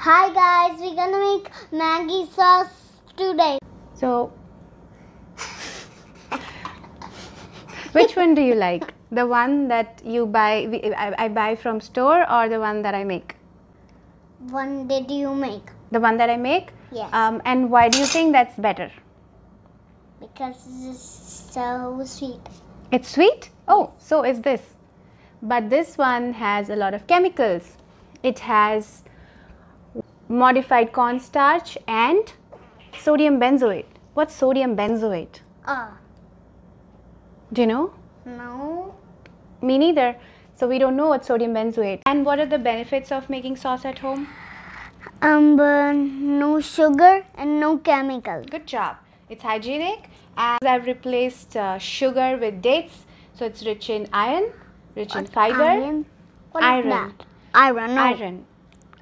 Hi guys, we're gonna make Maggi sauce today. So, which one do you like? The one that you buy, I buy from store, or the one that I make? One did you make? The one that I make? Yes. And why do you think that's better? Because it's so sweet. It's sweet? Oh, so is this. But this one has a lot of chemicals. It has modified cornstarch and sodium benzoate. What's sodium benzoate? Do you know? No. Me neither. So we don't know what sodium benzoate. And what are the benefits of making sauce at home? No sugar and no chemical. Good job. It's hygienic, and I've replaced sugar with dates. So it's rich in iron, rich in fiber. Iron? What is Iron. that? Iron. No. Iron.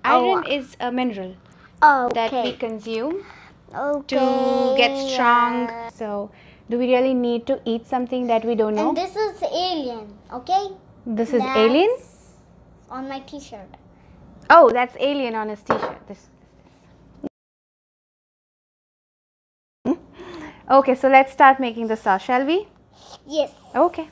Iron is a mineral that we Okay. consume Okay. to get strong. Yeah. So, do we really need to eat something that we don't know? And this is alien. Okay. This is That's alien? on my T-shirt. Oh, that's alien on his t-shirt. Okay, so let's start making the sauce, shall we? Yes. Okay.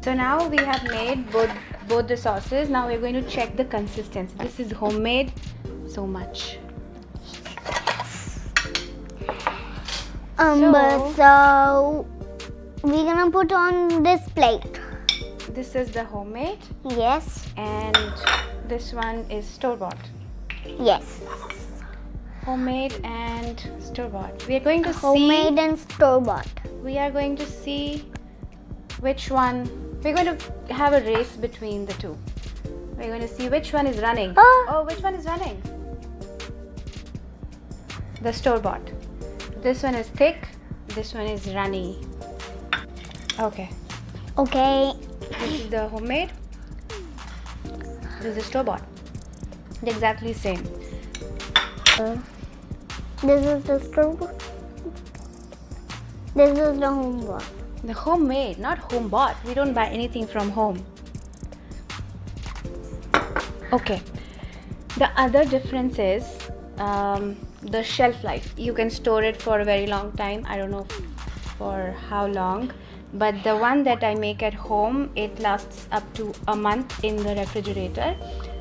So now we have made both the sauces. Now we're going to check the consistency. This is homemade so much. So we're gonna put on this plate. This is the homemade Yes. and this one is store-bought. Yes. Homemade and store-bought. We are going to Homemade and store-bought. We are going to see which one. We're going to have a race between the two. We're going to see which one is running. Oh, which one is running? The store-bought. This one is thick. This one is runny. Okay. Okay. This is the homemade. This is the store-bought. They're exactly the same. This is the store-bought. This is the home-bought. The homemade, not home-bought. We don't buy anything from home. Okay. The other difference is the shelf life. You can store it for a very long time. I don't know for how long, but the one that I make at home, it lasts up to a month in the refrigerator.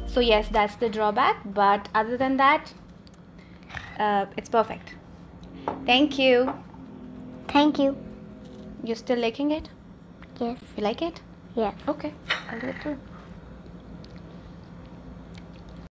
So yes, that's the drawback, but other than that, it's perfect. Thank you. Thank you. You're still liking it? Yes. You like it? Yes. Okay, I'll do it too.